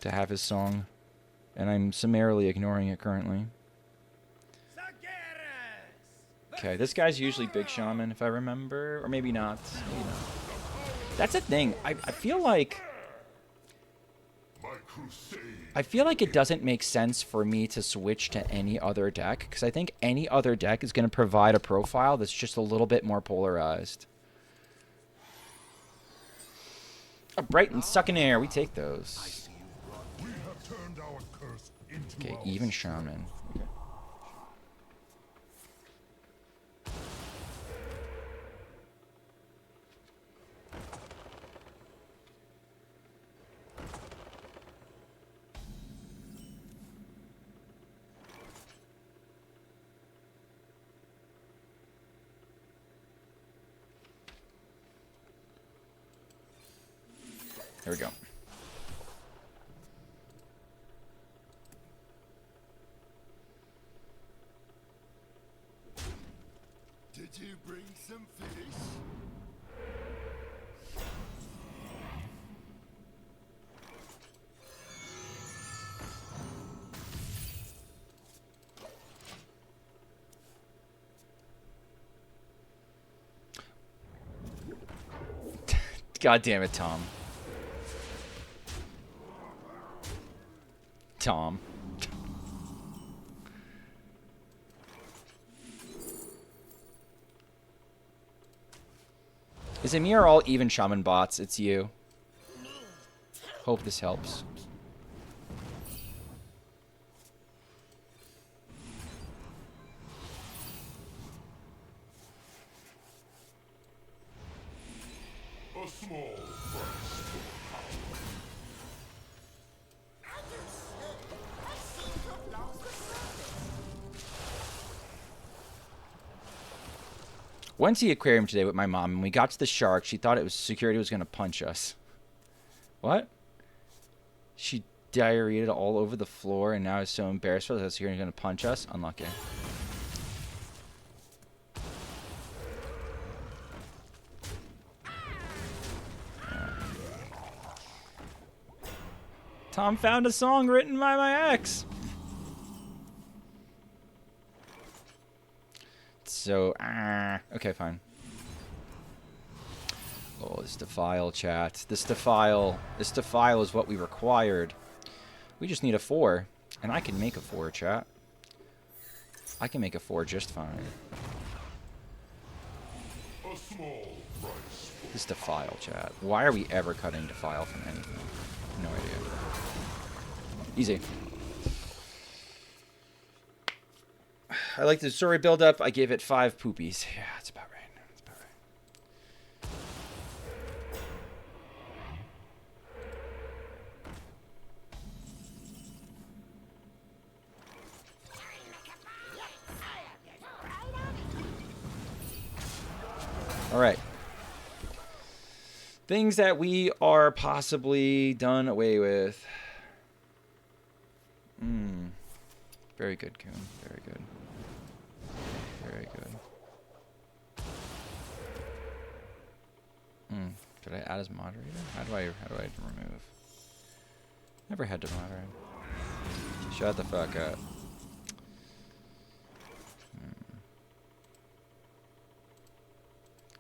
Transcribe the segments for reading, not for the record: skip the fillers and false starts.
to have his song, and I'm summarily ignoring it currently. Okay, this guy's usually Big Shaman, if I remember. Or maybe not. Maybe not. That's a thing. I feel like... I feel like it doesn't make sense for me to switch to any other deck, because I think any other deck is going to provide a profile that's just a little bit more polarized. A Brighton, Sucking Air. We take those. Okay, even Shaman. Okay. There we go. Did you bring some fish? God damn it, Tom. Tom. Is it me or all even Shaman bots? It's you. Hope this helps. A small price. Went to the aquarium today with my mom, and we got to the shark. She thought it was security was going to punch us. What? She diarrheaed all over the floor, and now is so embarrassed that security is going to punch us. Unlucky. Tom found a song written by my ex. So, okay, fine. Oh, this defile, chat. This defile is what we required. We just need a 4, and I can make a 4, chat. I can make a 4 just fine. A small price. This defile, chat. Why are we ever cutting defile from anything? No idea. Easy. I like the story build up. I gave it 5 poopies. Yeah, that's about right. That's about right. All right. Things that we are possibly done away with. Very good, Coon. Very good. Very good. Did I add as moderator? How do I remove? Never had to moderate. Shut the fuck up.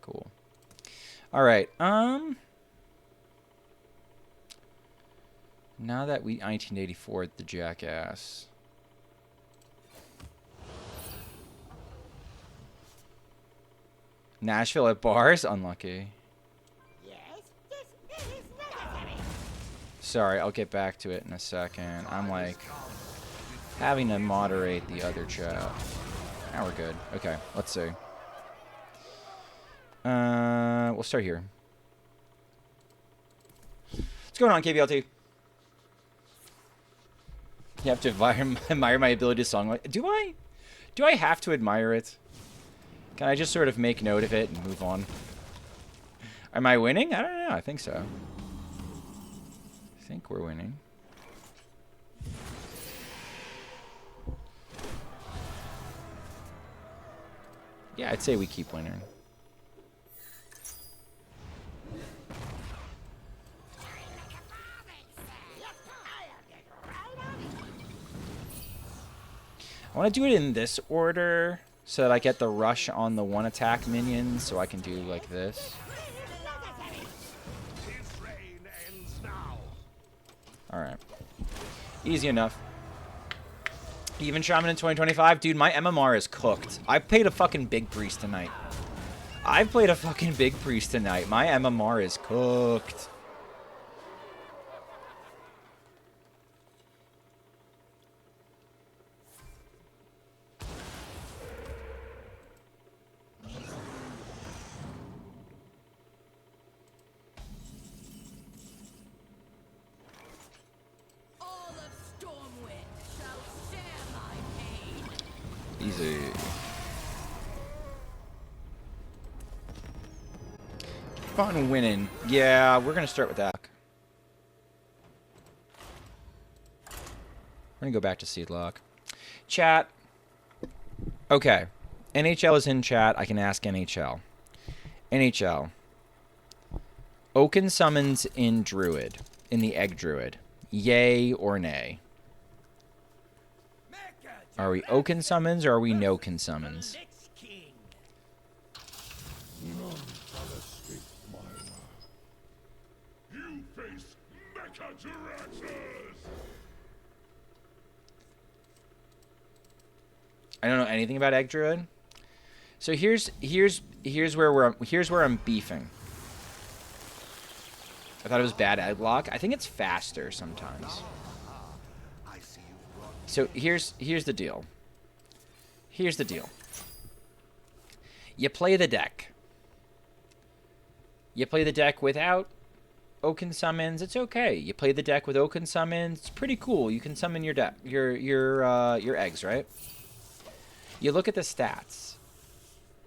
Cool. All right. Now that we 1984 the jackass. Nashville at bars? Unlucky. Sorry, I'll get back to it in a second. I'm like having to moderate the other chat. Now we're good. Okay, let's see. We'll start here. What's going on, KVLT? You have to admire my ability to songwrite. Do I? Do I have to admire it? Can I just sort of make note of it and move on? Am I winning? I don't know. I think so. I think we're winning. Yeah, I'd say we keep winning. I want to do it in this order so that I get the rush on the one attack minions, so I can do like this. Alright. Easy enough. Even Shaman in 2025? Dude, my MMR is cooked. I played a fucking Big Priest tonight. I played a fucking Big Priest tonight. My MMR is cooked. Easy. Fun winning. Yeah, we're gonna start with that. We're gonna go back to Seedlock. Chat. Okay. NHL is in chat. I can ask NHL. NHL. Oaken summons in Druid. In the Egg Druid. Yay or nay? Are we Oaken summons or are we no-kin summons? You face I don't know anything about Egg Druid. So here's where I'm beefing. I thought it was bad egg lock. I think it's faster sometimes. So here's the deal. Here's the deal. You play the deck. You play the deck without Oaken summons. It's okay. You play the deck with Oaken summons. It's pretty cool. You can summon your deck, your eggs, right? You look at the stats.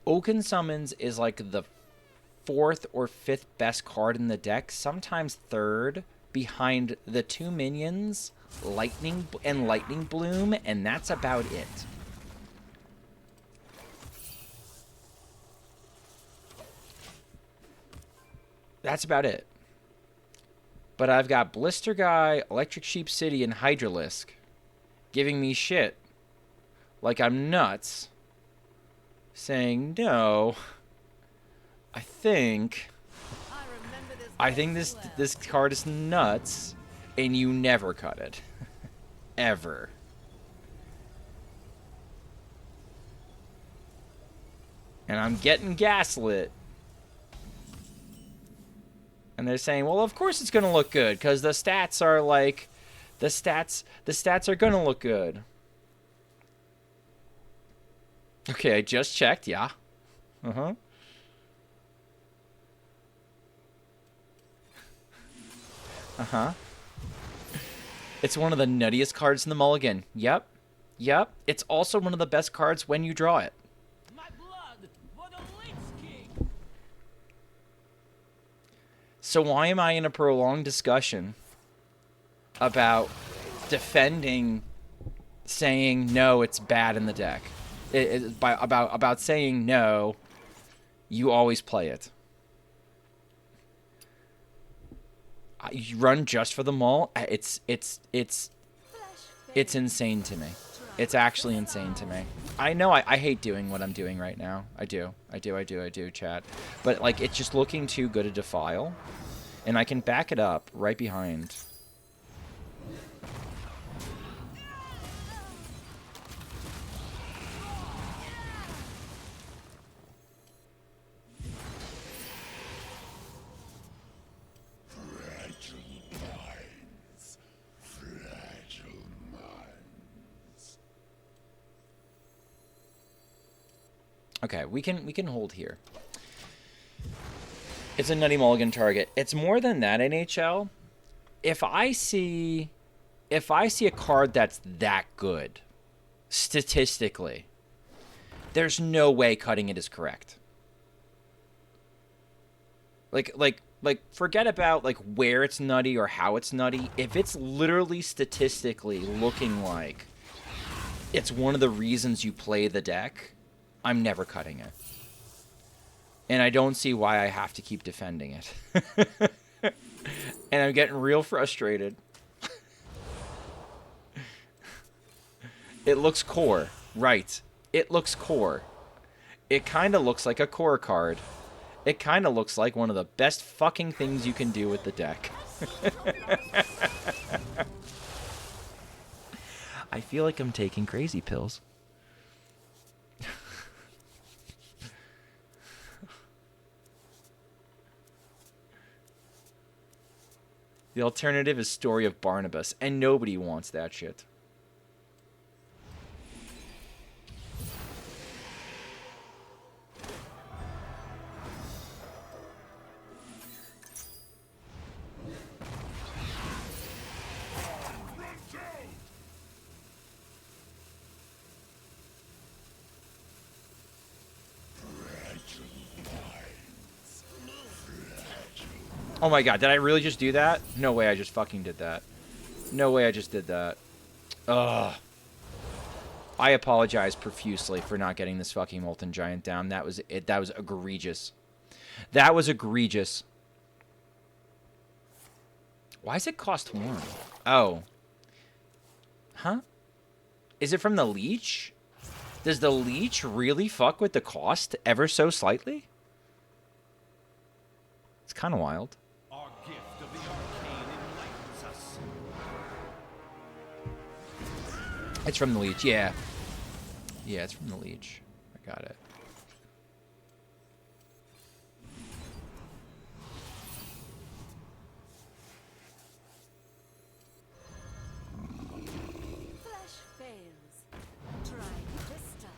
Oaken summons is like the 4th or 5th best card in the deck, sometimes 3rd, behind the 2 minions, Lightning Bloom, and that's about it. That's about it. But I've got Blister Guy, Electric Sheep City, and Hydralisk giving me shit like I'm nuts, saying, no, I think this card is nuts, and you never cut it. Ever. And I'm getting gaslit. And they're saying, well, of course it's going to look good, because the stats are like, the stats are going to look good. Okay, I just checked, yeah. Uh-huh. Uh-huh. It's one of the nuttiest cards in the mulligan. Yep. Yep. It's also one of the best cards when you draw it. My blood for the Lich King. So why am I in a prolonged discussion about defending saying no, it's bad in the deck? About saying no, you always play it. You run just for the mall. It's insane to me. It's actually insane to me. I know I hate doing what I'm doing right now. I do, chat. But like, it's just looking too good a defile, and I can back it up right behind. Okay, we can hold here. It's a nutty mulligan target. It's more than that, NHL. If I see a card that's that good, statistically, there's no way cutting it is correct. Like forget about like where it's nutty or how it's nutty. If it's literally statistically looking like it's one of the reasons you play the deck, I'm never cutting it. And I don't see why I have to keep defending it. And I'm getting real frustrated. It looks core. Right. It looks core. It kind of looks like a core card. It kind of looks like one of the best fucking things you can do with the deck. I feel like I'm taking crazy pills. The alternative is Story of Barnabas, and nobody wants that shit. Oh my god, did I really just do that? No way I just fucking did that. No way I just did that. Ugh. I apologize profusely for not getting this fucking Molten Giant down. That was it. That was egregious. That was egregious. Why does it cost 1? Oh. Huh? Is it from the leech? Does the leech really fuck with the cost ever so slightly? It's kind of wild. Our gift of the arcane enlightens us. It's from the leech, yeah. Yeah, it's from the leech. I got it. Flesh fails. Try Vista.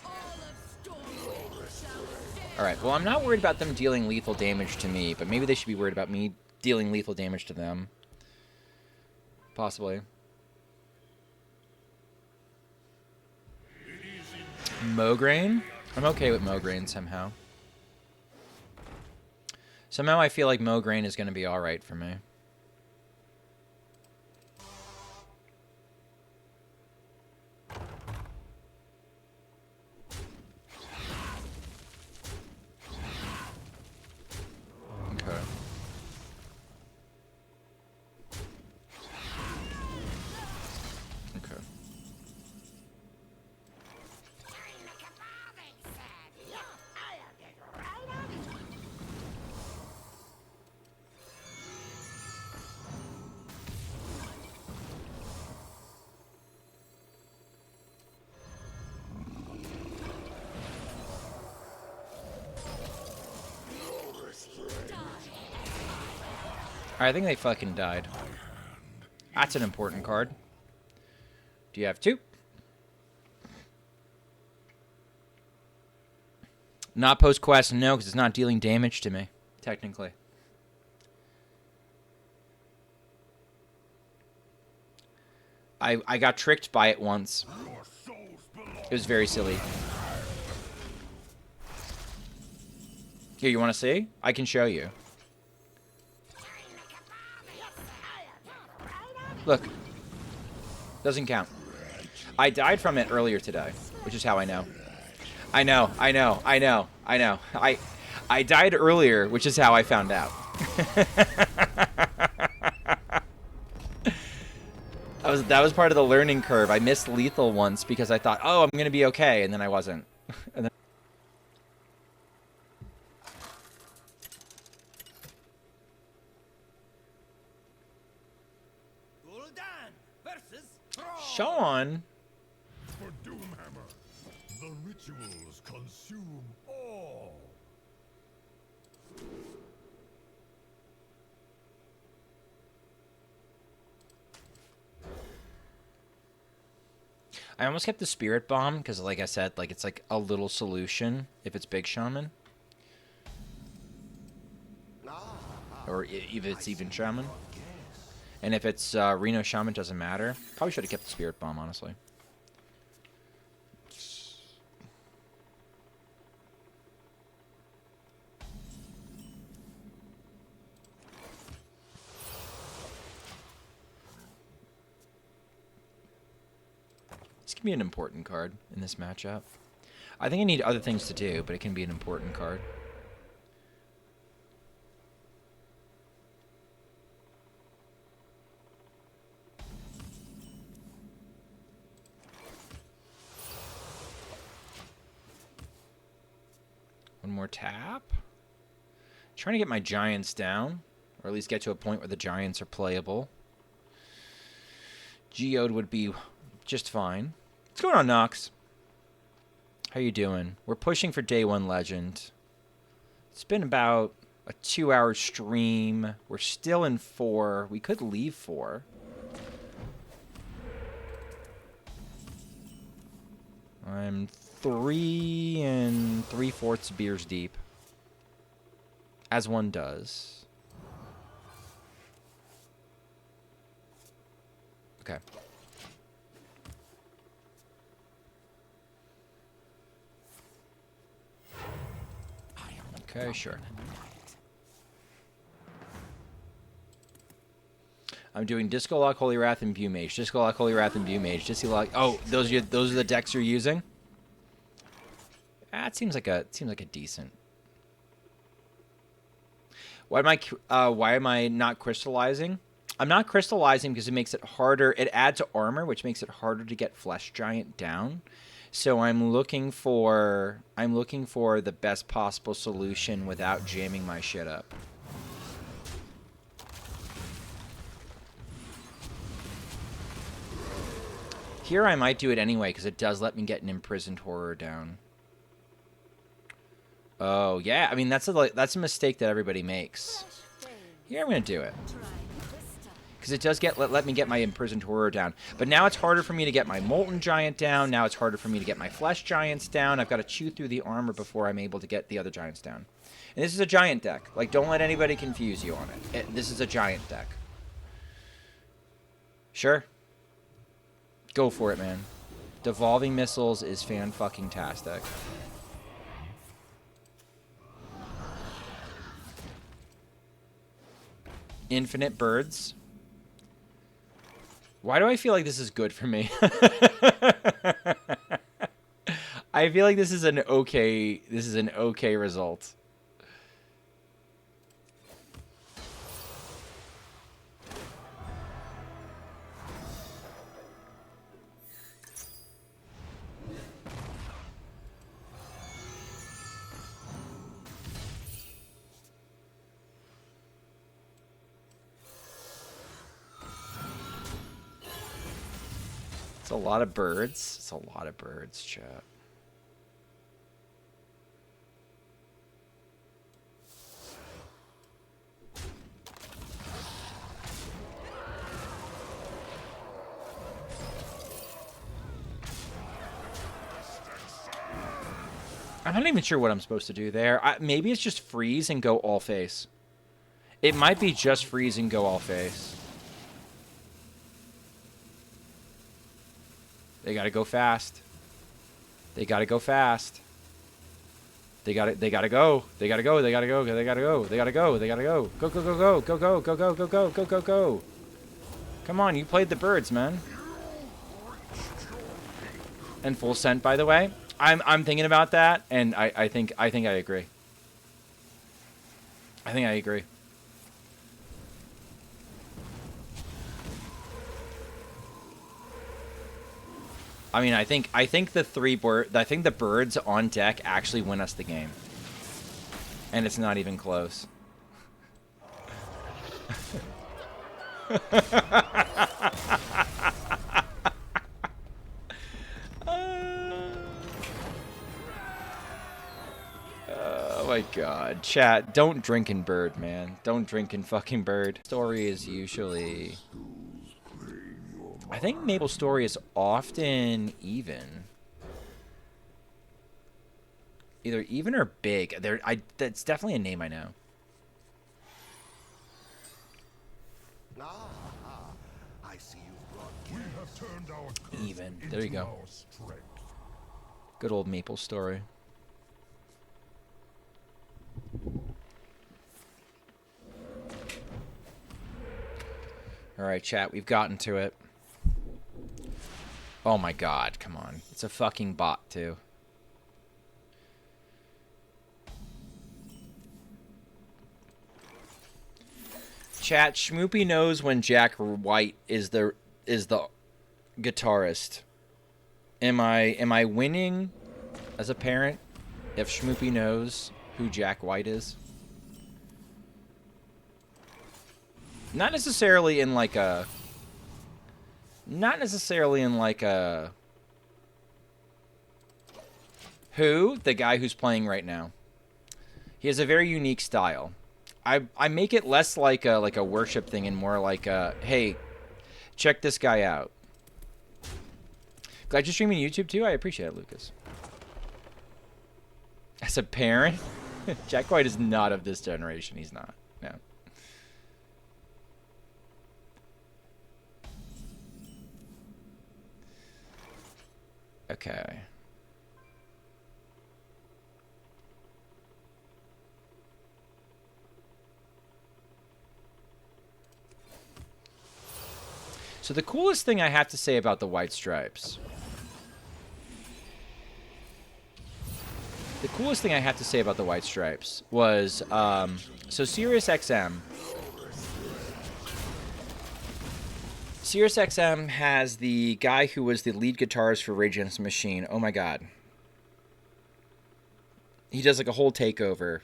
All of Stormwind shall stand. Alright, well, I'm not worried about them dealing lethal damage to me, but maybe they should be worried about me dealing lethal damage to them. Possibly. Mograine? I'm okay with Mograine somehow. Somehow I feel like Mograine is going to be alright for me. Okay. Okay. I think they fucking died. That's an important card. Do you have 2? Not post-quest, no, because it's not dealing damage to me, technically. I got tricked by it once. It was very silly. Here, you want to see? I can show you. Look. Doesn't count. I died from it earlier today, which is how I know. I know. I died earlier, which is how I found out. That was part of the learning curve. I missed lethal once because I thought, oh, I'm gonna be okay, and then I wasn't. And then Gul'dan versus Thrall. Sean. For Doomhammer, the rituals consume all. I almost kept the Spirit Bomb because, like I said, like it's like a little solution if it's Big Shaman. Or if it's even Shaman. And if it's Reno Shaman, doesn't matter. Probably should have kept the Spirit Bomb, honestly. This can be an important card in this matchup. I think I need other things to do, but it can be an important card. One more tap. Trying to get my giants down, or at least get to a point where the giants are playable. Geode would be just fine. What's going on, Nox? How you doing? We're pushing for day 1 legend. It's been about a 2-hour stream. We're still in 4. We could leave 4. I'm 3 3/4 beers deep. As one does. Okay. Okay, sure. I'm doing Disco Lock, Holy Wrath, and View Mage. Disco Lock, Holy Wrath, and View Mage. Disco Lock. Oh, those are the decks you're using. It seems like a decent. Why am I not crystallizing? I'm not crystallizing because it makes it harder. It adds armor, which makes it harder to get Flesh Giant down. So I'm looking for the best possible solution without jamming my shit up. Here I might do it anyway because it does let me get an Imprisoned Horror down. Oh yeah, I mean that's a mistake that everybody makes. Here I'm gonna do it because it does let me get my Imprisoned Horror down. But now it's harder for me to get my Molten Giant down. Now it's harder for me to get my Flesh Giants down. I've got to chew through the armor before I'm able to get the other giants down. And this is a giant deck. Like, don't let anybody confuse you on it. This is a giant deck. Sure. Go for it, man. Devolving Missiles is fan-fucking-tastic. Infinite Birds. Why do I feel like this is good for me? I feel like this is an okay result. It's a lot of birds. It's a lot of birds, chat. I'm not even sure what I'm supposed to do there. Maybe it's just freeze and go all face. It might be just freeze and go all face. They gotta go fast. They gotta go fast. They gotta go. They gotta go. They gotta go. They gotta go. They gotta go. They gotta go. They gotta go. Go, go, go, go, go, go, go, go, go, go, go, go, go. Come on, you played the birds, man. And full scent, by the way. I'm thinking about that, and I think I agree. I think I agree. I mean, I think the birds on deck actually win us the game. And it's not even close. Oh my god. Chat, don't drink in bird, man. Don't drink in fucking bird. Story is usually... I think Maple Story is often even. Either even or big. That's definitely a name I know. I see you brought we have turned our Even. There you go. Good old Maple Story. Alright, chat, we've gotten to it. Oh my god, come on. It's a fucking bot, too. Chat, Schmoopy knows when Jack White is the guitarist. Am I winning as a parent? if Schmoopy knows who Jack White is. Not necessarily in like a... Not necessarily in like a... Who? The guy who's playing right now. He has a very unique style. I make it less like a worship thing and more like a, hey, check this guy out. Glad you're streaming YouTube too. I appreciate it, Lucas. As a parent, Jack White is not of this generation. He's not. No. Okay. So the coolest thing I have to say about the White Stripes... The coolest thing I have to say about the White Stripes was... so SiriusXM... SiriusXM has the guy who was the lead guitarist for Rage Against the Machine. Oh my god. He does like a whole takeover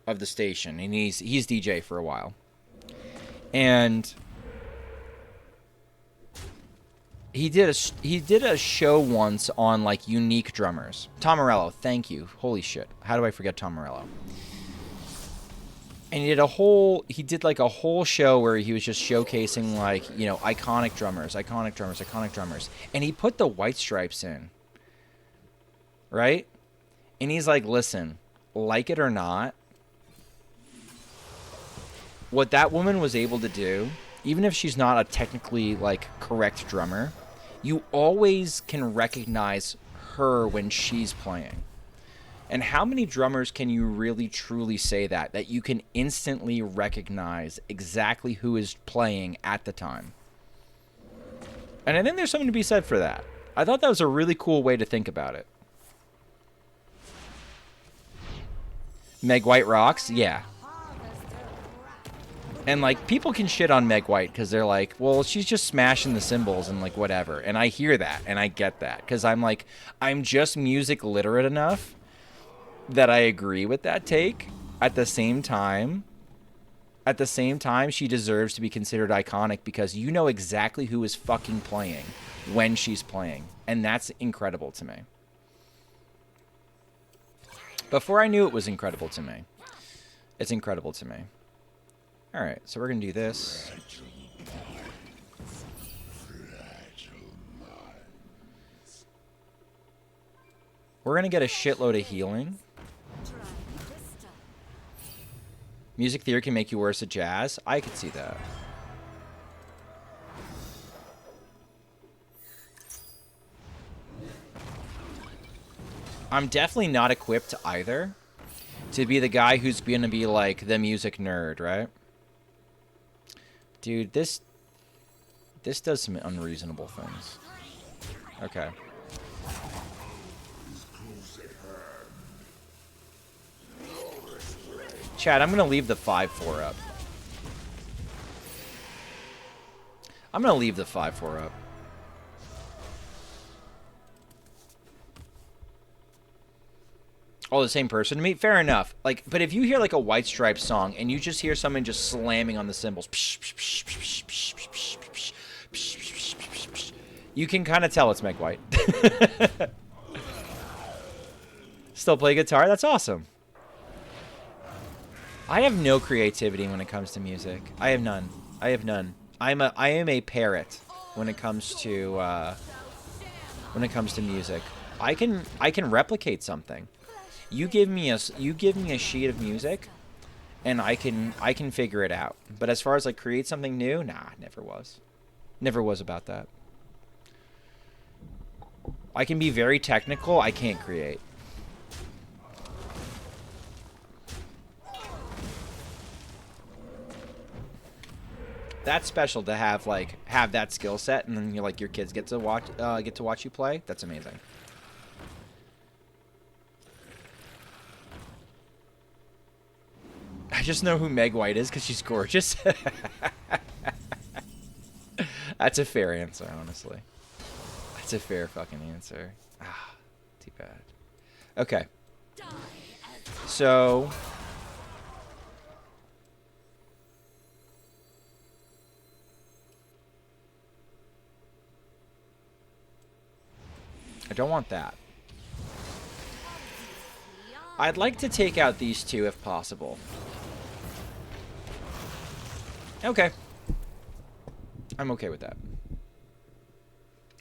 of the station, and he's DJ for a while. And... He did a show once on like unique drummers. Tom Morello, thank you. Holy shit. How do I forget Tom Morello? And he did like a whole show where he was just showcasing like, you know, iconic drummers. And he put the White Stripes in. Right? And he's like, listen, like it or not, what that woman was able to do, even if she's not a technically like correct drummer, you always can recognize her when she's playing. And how many drummers can you really truly say that you can instantly recognize exactly who is playing at the time? And I think there's something to be said for that. I thought that was a really cool way to think about it. Meg White rocks? Yeah. And, like, people can shit on Meg White because they're like, well, she's just smashing the cymbals and, like, whatever. And I hear that, and I get that. Because I'm like, I'm just music literate enough that I agree with that take. At the same time, she deserves to be considered iconic because you know exactly who is fucking playing when she's playing. And that's incredible to me. Before I knew it was incredible to me. It's incredible to me. Alright, so we're going to do this. We're going to get a shitload of healing. Music theory can make you worse at jazz. I could see that. I'm definitely not equipped either to be the guy who's going to be like the music nerd, right? Dude, this does some unreasonable things. Okay. Chad, I'm going to leave the 5-4 up. I'm going to leave the 5-4 up. Oh, the same person to me? Fair enough. Like, but if you hear like a White Stripes song and you just hear someone just slamming on the cymbals, you can kind of tell it's Meg White. Still play guitar? That's awesome. I have no creativity when it comes to music. I have none. I have none. I am a parrot when it comes to music. I can replicate something. You give me a sheet of music, and I can figure it out. But as far as like create something new, nah, never was. Never was about that. I can be very technical. I can't create. That's special to have that skill set, and then your kids get to watch you play. That's amazing. I just know who Meg White is because she's gorgeous. That's a fair answer, honestly. That's a fair fucking answer. Ah, too bad. Okay. So I don't want that. I'd like to take out these two if possible. Okay. I'm okay with that.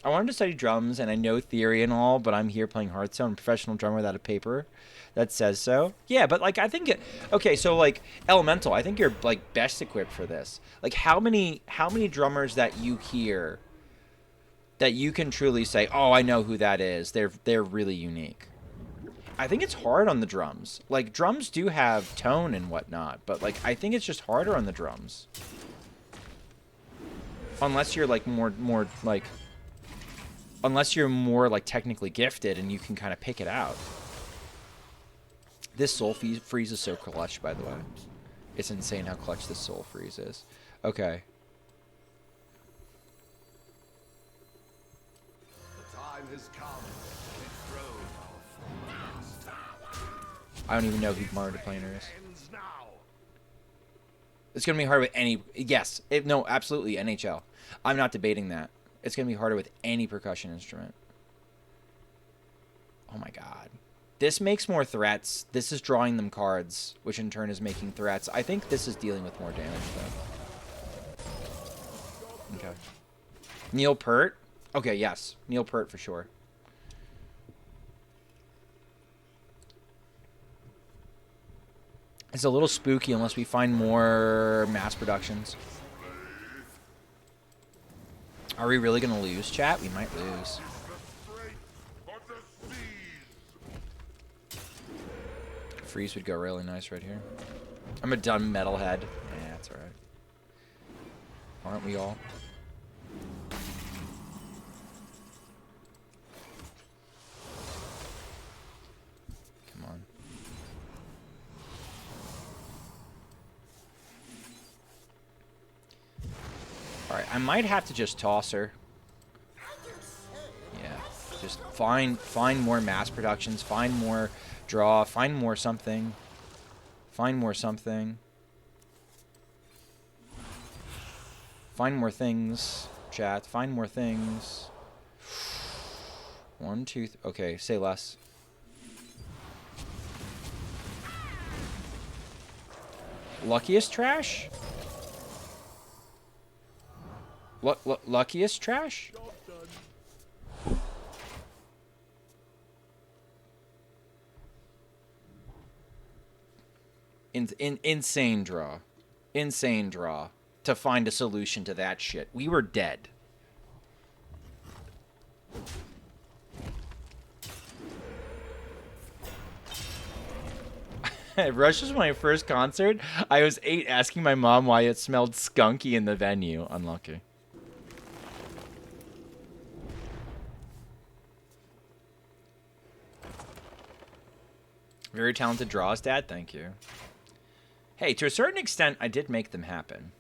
I wanted to study drums, and I know theory and all, but I'm here playing Hearthstone, professional drummer without a paper that says so. Yeah, but, like, I think... Okay, so, like, Elemental, I think you're, like, best equipped for this. Like, how many drummers that you hear that you can truly say, oh, I know who that is. They're really unique. I think it's hard on the drums. Like, drums do have tone and whatnot, but, like, I think it's just harder on the drums. Unless you're, like, more like... Unless you're more, like, technically gifted and you can kind of pick it out. This Soul Freeze is so clutch, by the way. It's insane how clutch this Soul Freeze is. Okay. The time has come. I don't even know who Mario Deplaner is. Ends now. It's going to be hard with any... Yes. No, absolutely, NHL. I'm not debating that. It's going to be harder with any percussion instrument. Oh my god. This makes more threats. This is drawing them cards, which in turn is making threats. I think this is dealing with more damage, though. Okay. Neil Peart? Okay, yes. Neil Peart for sure. It's a little spooky unless we find more mass productions. Are we really going to lose, chat? We might lose. Freeze would go really nice right here. I'm a dumb metalhead. Yeah, that's alright. Aren't we all? Come on. Alright, I might have to just toss her. Yeah. Just find more mass productions, find more draw, find more something. Find more something. Find more things, chat. Find more things. 1, 2, okay, say less. Luckiest trash? Luckiest trash? Insane draw. Insane draw. To find a solution to that shit. We were dead. Rush was my first concert. I was 8 asking my mom why it smelled skunky in the venue. Unlucky. Very talented draws, Dad. Thank you. Hey, to a certain extent, I did make them happen.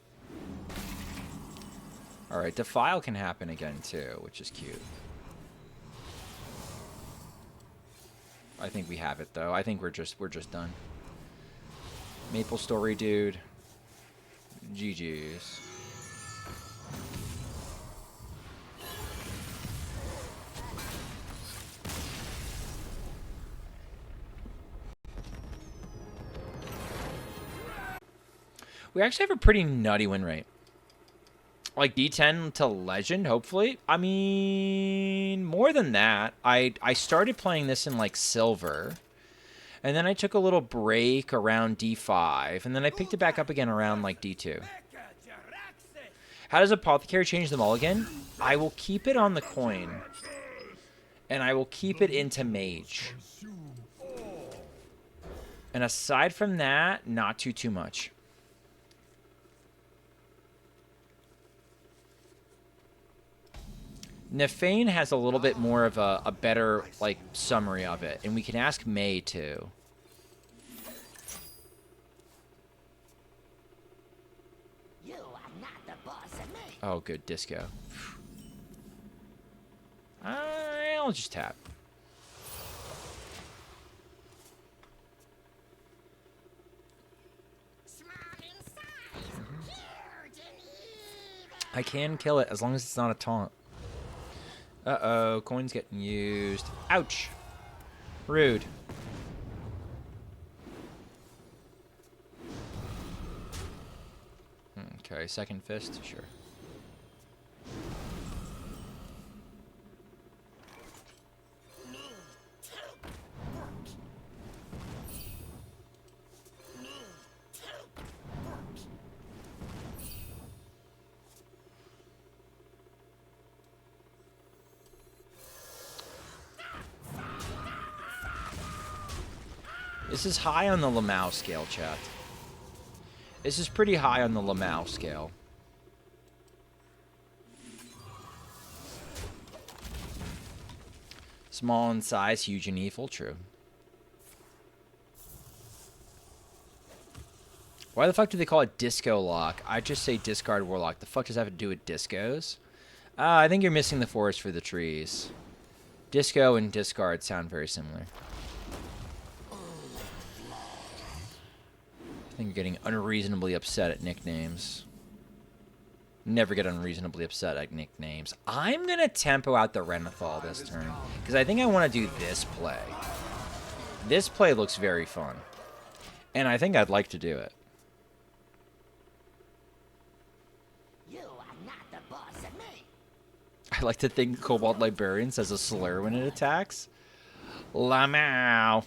Alright, Defile can happen again, too, which is cute. I think we have it, though. I think we're just done. Maple Story, dude. GG's. We actually have a pretty nutty win rate. Like D10 to Legend, hopefully. I mean, more than that. I started playing this in like Silver. And then I took a little break around D5. And then I picked it back up again around like D2. How does Apothecary change them all again? I will keep it on the coin. And I will keep it into Mage. And aside from that, not too much. Nefane has a little bit more of a better, like, summary of it. And we can ask May, too. You are not the boss of me. Oh, good. Disco. I'll just tap. I can kill it as long as it's not a taunt. Uh-oh, coin's getting used. Ouch. Rude. Okay, second fist, sure. This is high on the Lamau scale, chat. This is pretty high on the Lamau scale. Small in size, huge in evil, true. Why the fuck do they call it Disco Lock? I just say Discard Warlock. The fuck does that have to do with discos? I think you're missing the forest for the trees. Disco and discard sound very similar. I think you're getting unreasonably upset at nicknames. Never get unreasonably upset at nicknames. I'm going to tempo out the Renathal this turn, because I think I want to do this play. This play looks very fun, and I think I'd like to do it. You are not the boss of me. I like to think Cobalt Librarian says a slur when it attacks. Lamau.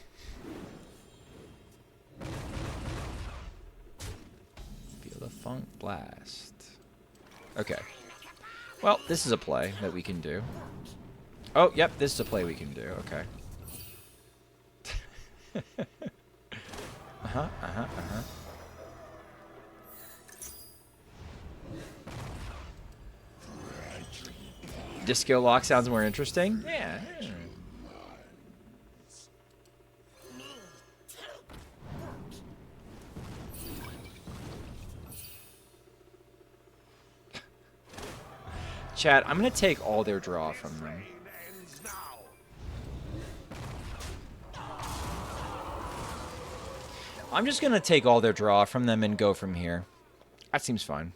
Feel the funk blast. Okay. Well, this is a play that we can do. Oh, yep, this is a play we can do. Okay. Uh-huh. Disco Lock sounds more interesting? Yeah. Chat, I'm going to take all their draw from them. I'm just going to take all their draw from them and go from here. That seems fine.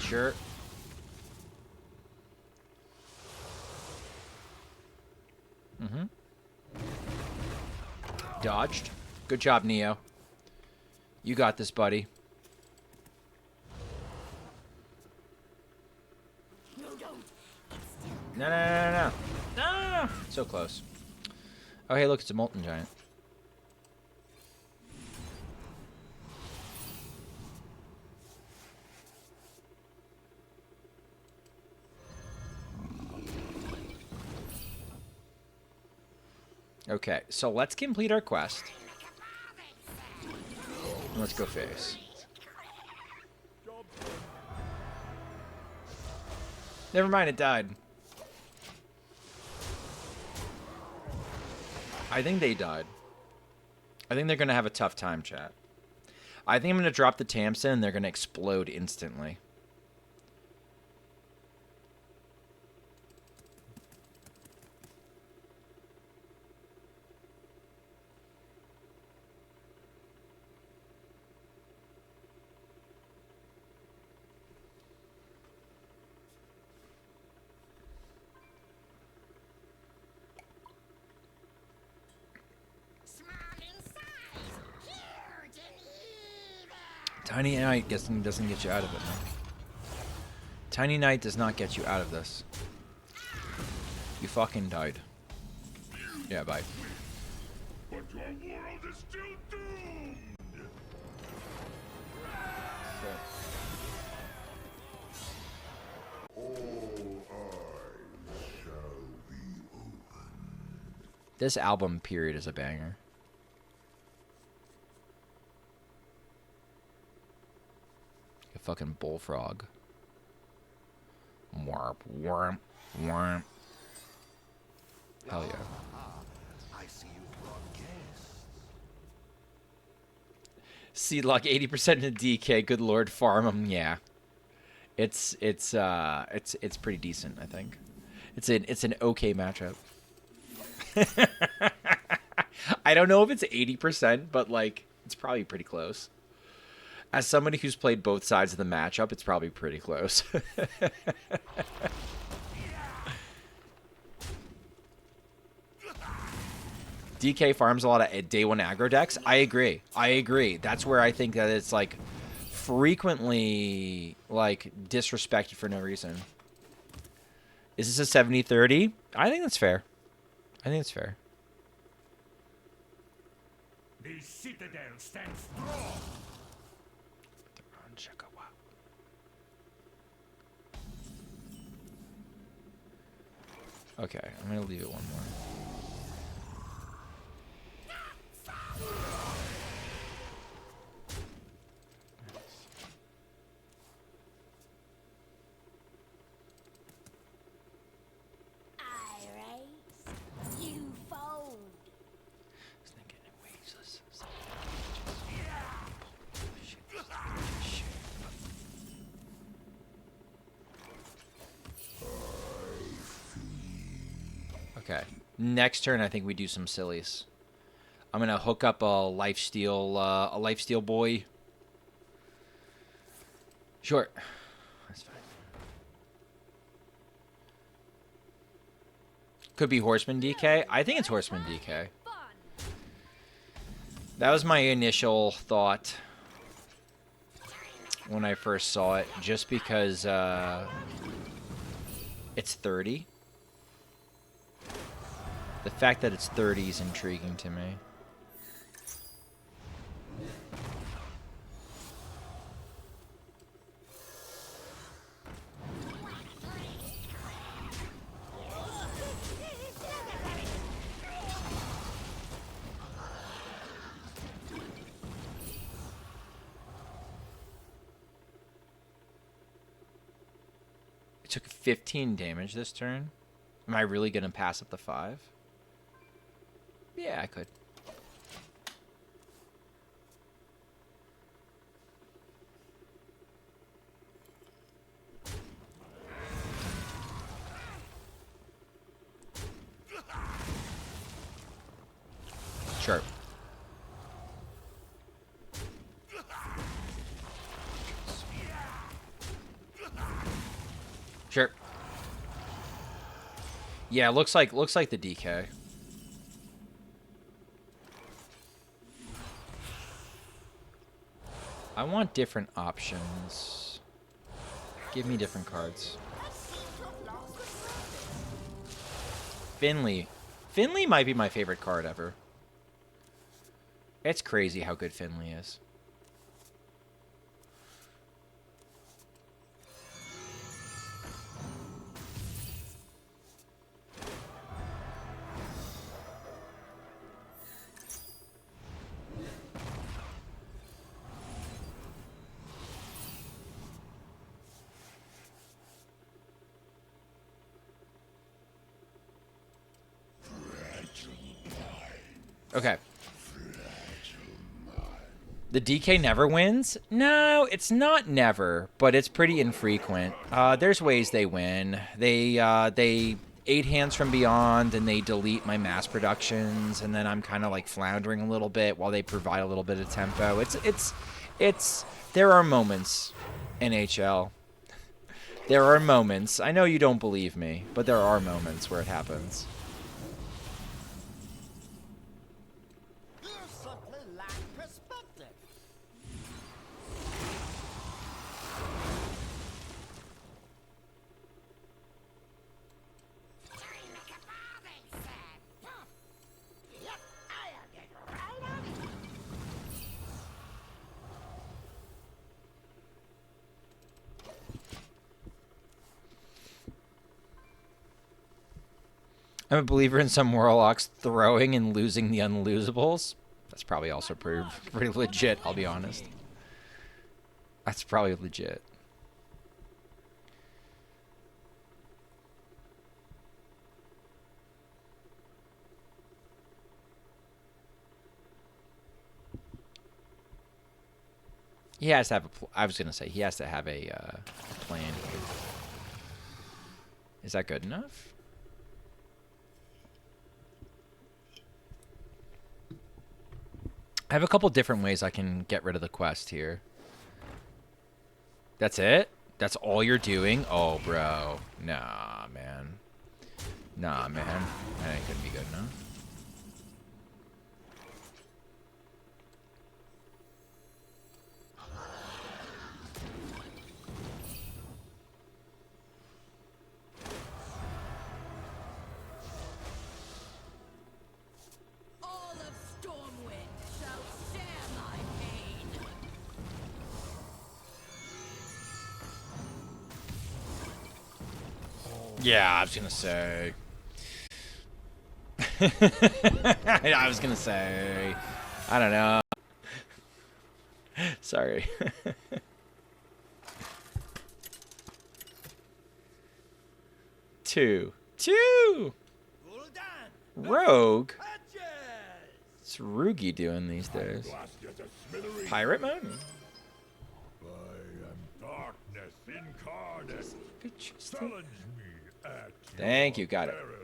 Sure. Dodged. Good job, Neo. You got this, buddy. No. No. So close. Oh, hey, look, it's a Molten Giant. Okay, so let's complete our quest. And let's go face. Never mind, it died. I think they died. I think they're going to have a tough time, chat. I think I'm going to drop the Tamsin and they're going to explode instantly. Tiny Knight doesn't get you out of it, man. Tiny Knight does not get you out of this. You fucking died. Yeah, bye. But your world is still doomed. All eyes shall be open. This album period is a banger. A fucking bullfrog. Warp, warp, warp. Hell yeah. I see you brought guests. Seedlock 80% in DK. Good lord, farm him. Yeah, it's pretty decent. I think it's an okay matchup. I don't know if it's 80%, but like it's probably pretty close. As somebody who's played both sides of the matchup, it's probably pretty close. DK farms a lot of day one aggro decks. I agree. That's where I think that it's like frequently like disrespected for no reason. Is this a 70-30? I think that's fair. I think it's fair. The citadel stands strong. Okay, I'm gonna leave it one more. I raise, you fold. Okay. Next turn, I think we do some sillies. I'm gonna hook up a lifesteal boy. Sure. That's fine. Could be Horseman DK. I think it's Horseman DK. That was my initial thought when I first saw it, just because it's 30. The fact that it's 30 is intriguing to me. It took 15 damage this turn. Am I really going to pass up the 5? Yeah, I could. Sure. Sure. Yeah, looks like the DK. I want different options. Give me different cards. Finley. Finley might be my favorite card ever. It's crazy how good Finley is. Okay. The DK never wins? No, it's not never, but it's pretty infrequent. There's ways they win. They 8 hands from beyond, and they delete my mass productions, and then I'm kind of like floundering a little bit while they provide a little bit of tempo. It's. There are moments, NHL. There are moments. I know you don't believe me, but there are moments where it happens. You simply lack perspective. Yep, I'll get right on it. I'm a believer in some Warlocks throwing and losing the unlosables. That's probably also pretty legit, I'll be honest. That's probably legit. He has to have a. I was gonna say he has to have a plan here. Is that good enough? I have a couple different ways I can get rid of the quest here. That's it? That's all you're doing? Oh, bro. Nah, man. Nah, man. That ain't gonna be good enough. All of Stormwind shall share my pain. Yeah, I was gonna say. I was gonna say. I don't know. Sorry. Two. Rogue? What's Rugi doing these days? Pirate mode? I am darkness incarnate. Challenge me at Thank your you, got it. peril.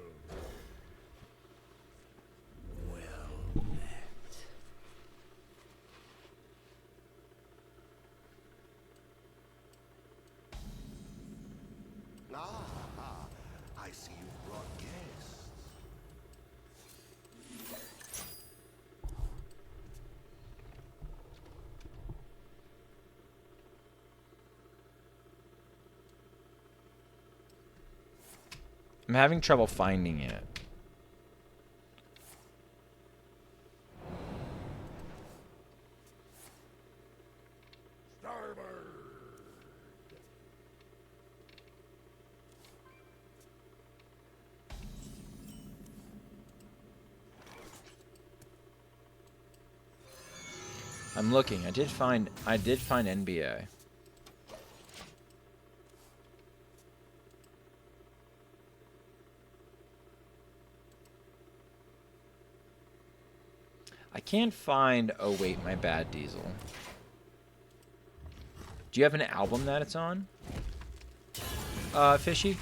Ah, I see you've brought guests. I'm having trouble finding it. Starboard. I'm looking. I did find NBA. I can't find. Oh wait, my bad, Diesel. Do you have an album that it's on? Fishy?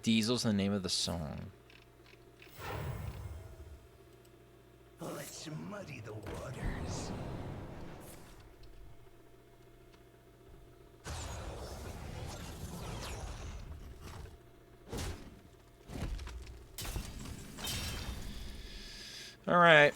Diesel's the name of the song. Let's muddy the waters. All right.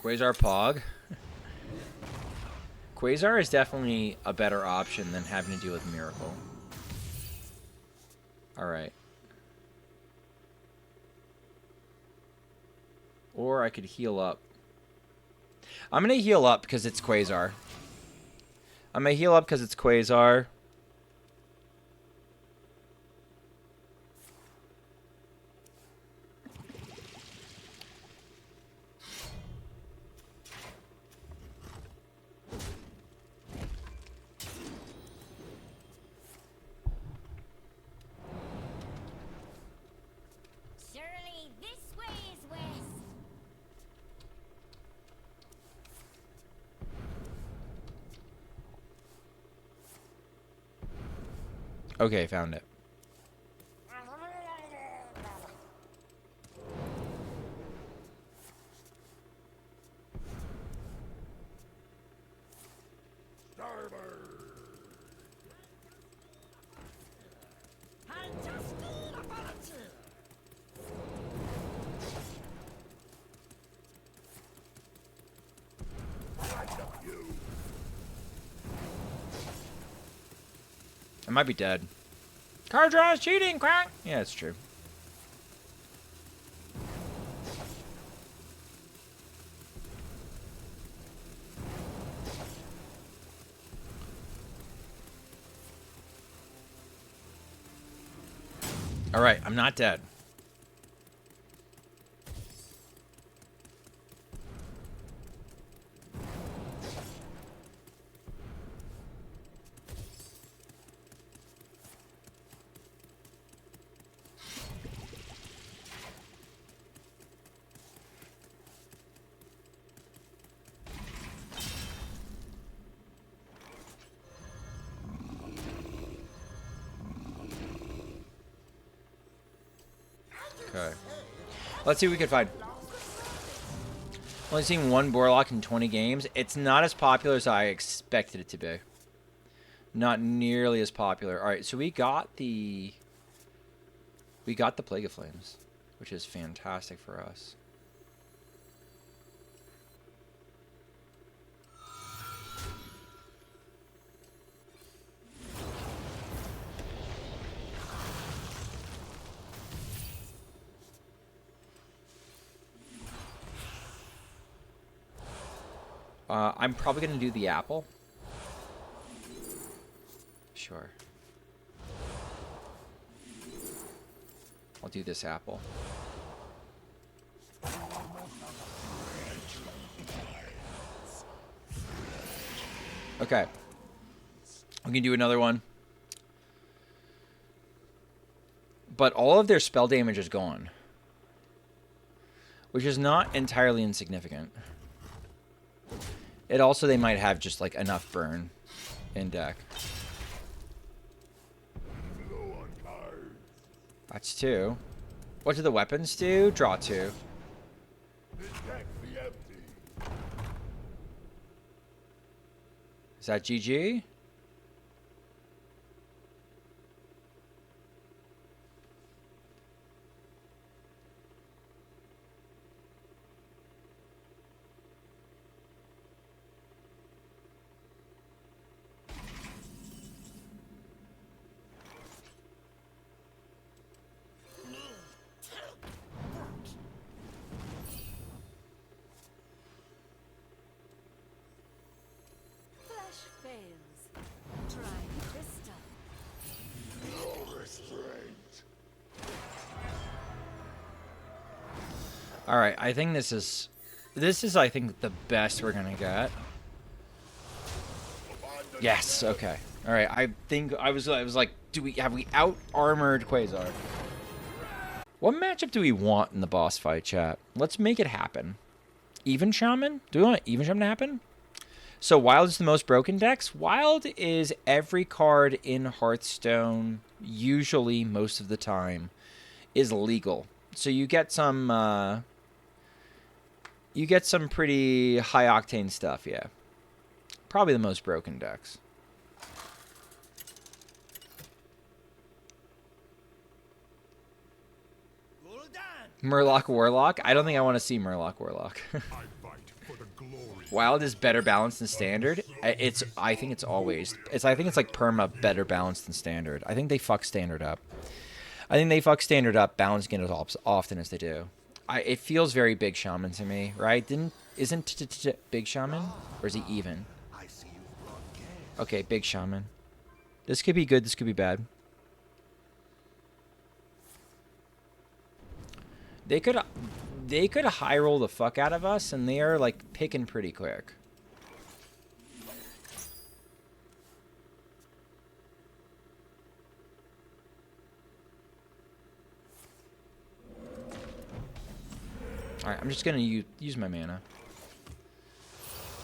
Quasar Pog. Quasar is definitely a better option than having to deal with Miracle. Alright. Or I could heal up. I'm going to heal up because it's Quasar. I'm going to heal up because it's Quasar. Surely this way is west. Okay, found it. I might be dead. Card draw is cheating, quack! Yeah, it's true. Alright, I'm not dead. Okay. Let's see what we can find. Only seen one Borlock in 20 games. It's not as popular as I expected it to be. Not nearly as popular. All right, so we got the Plague of Flames, which is fantastic for us. I'm probably going to do the apple. Sure. I'll do this apple. Okay. We can do another one. But all of their spell damage is gone, which is not entirely insignificant. It also, they might have just like enough burn in deck. That's 2. What do the weapons do? Draw 2. Is that GG? All right, I think this is I think the best we're gonna get. Yes, okay. All right, I think I was like, have we out armored Quasar? What matchup do we want in the boss fight, chat? Let's make it happen. Even Shaman? Do we want Even Shaman to happen? So Wild is the most broken decks. Wild is every card in Hearthstone, usually most of the time, is legal. So you get some pretty high octane stuff, yeah. Probably the most broken decks. Murloc Warlock? I don't think I want to see Murloc Warlock. Wild is better balanced than standard. I think it's like perma better balanced than standard. I think they fuck standard up. Balancing it as often as they do. It feels very Big Shaman to me, right? Isn't Big Shaman? Or is he even? Okay, Big Shaman. This could be good, this could be bad. They could high roll the fuck out of us, and they are like picking pretty quick. Alright, I'm just gonna use my mana.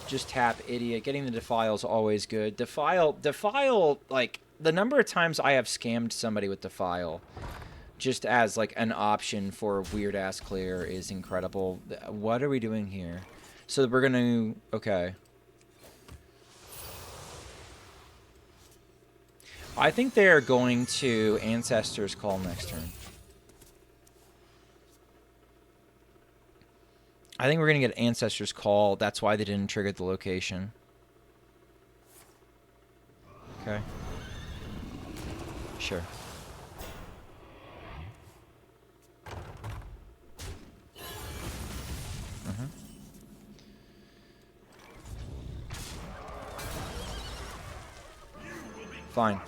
Just tap idiot. Getting the Defile is always good. Defile, like, the number of times I have scammed somebody with Defile just as like an option for a weird ass clear is incredible. What are we doing here? So we're gonna, okay. I think they're going to Ancestor's Call next turn. I think we're gonna get Ancestor's Call. That's why they didn't trigger the location. Okay. Sure. Fine.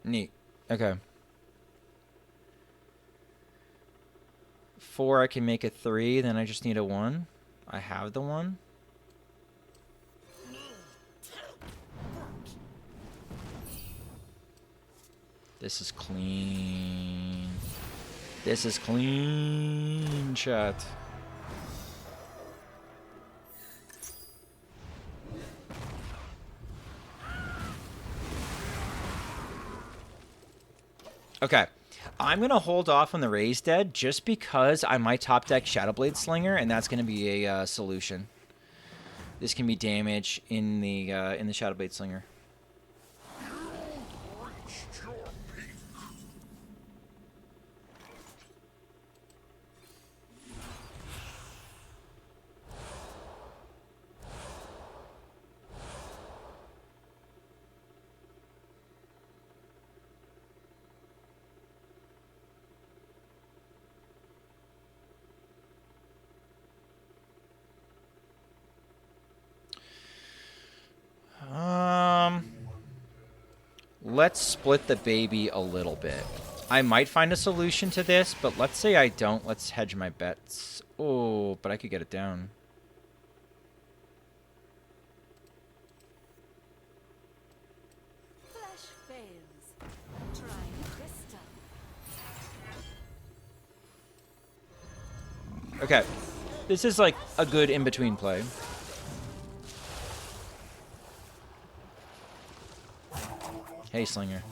Neat. Okay. 4, I can make a 3, then I just need a 1. I have the 1. This is clean. This is clean, chat. Okay. I'm going to hold off on the Raised Dead just because I might top deck Shadowblade Slinger, and that's going to be a solution. This can be damage in the Shadowblade Slinger. Let's split the baby a little bit. I might find a solution to this, but let's say I don't. Let's hedge my bets. Oh, but I could get it down. Flash fails. Try crystal. Okay. This is like a good in-between play. Hey, Slinger.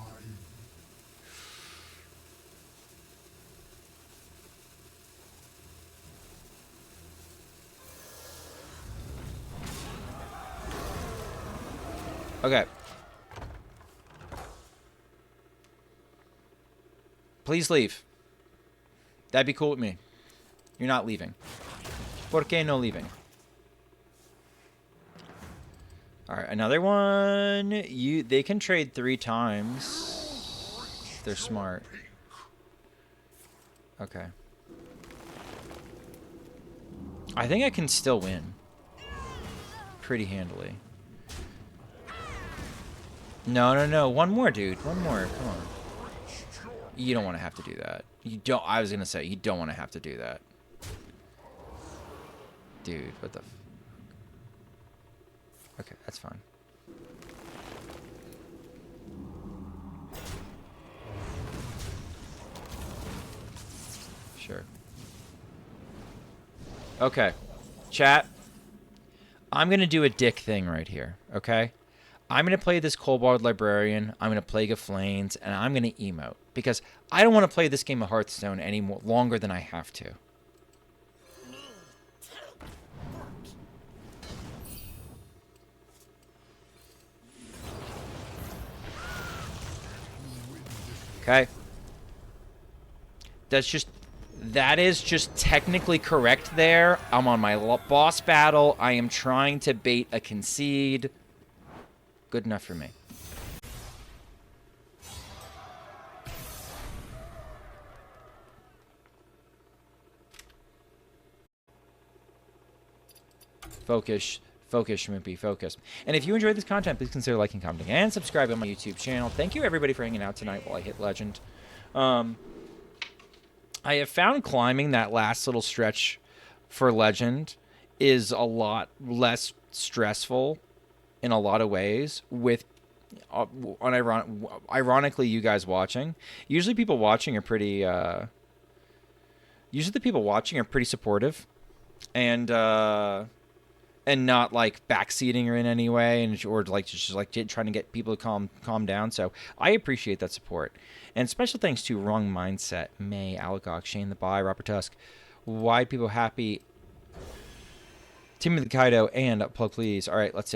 Okay. Please leave. That'd be cool with me. You're not leaving. ¿Por qué no leaving? Alright, another one. They can trade 3 times. They're smart. Okay. I think I can still win. Pretty handily. No, no, no. One more, dude. One more. Come on. You don't want to have to do that. You don't. I was going to say, you don't want to have to do that. Dude, what the... Okay, that's fine. Sure. Okay. Chat. I'm going to do a dick thing right here, okay? I'm going to play this Kobold Librarian, I'm going to play Geflanes, and I'm going to emote. Because I don't want to play this game of Hearthstone any longer than I have to. Okay. That is just technically correct there. I'm on my boss battle. I am trying to bait a concede. Good enough for me. Focus. Focus, Schmoopy, focus. And if you enjoyed this content, please consider liking, commenting, and subscribing on my YouTube channel. Thank you, everybody, for hanging out tonight while I hit Legend. I have found climbing that last little stretch for Legend is a lot less stressful in a lot of ways with, ironically, you guys watching. Usually people watching are pretty, usually the people watching are pretty supportive. And not like backseating or in any way, or like just like trying to get people to calm down. So I appreciate that support. And special thanks to Wrong Mindset, May, Alagok, Shane the Bye, Robert Tusk, Wide People Happy, Timmy the Kaido, and Plug Please. All right, let's see.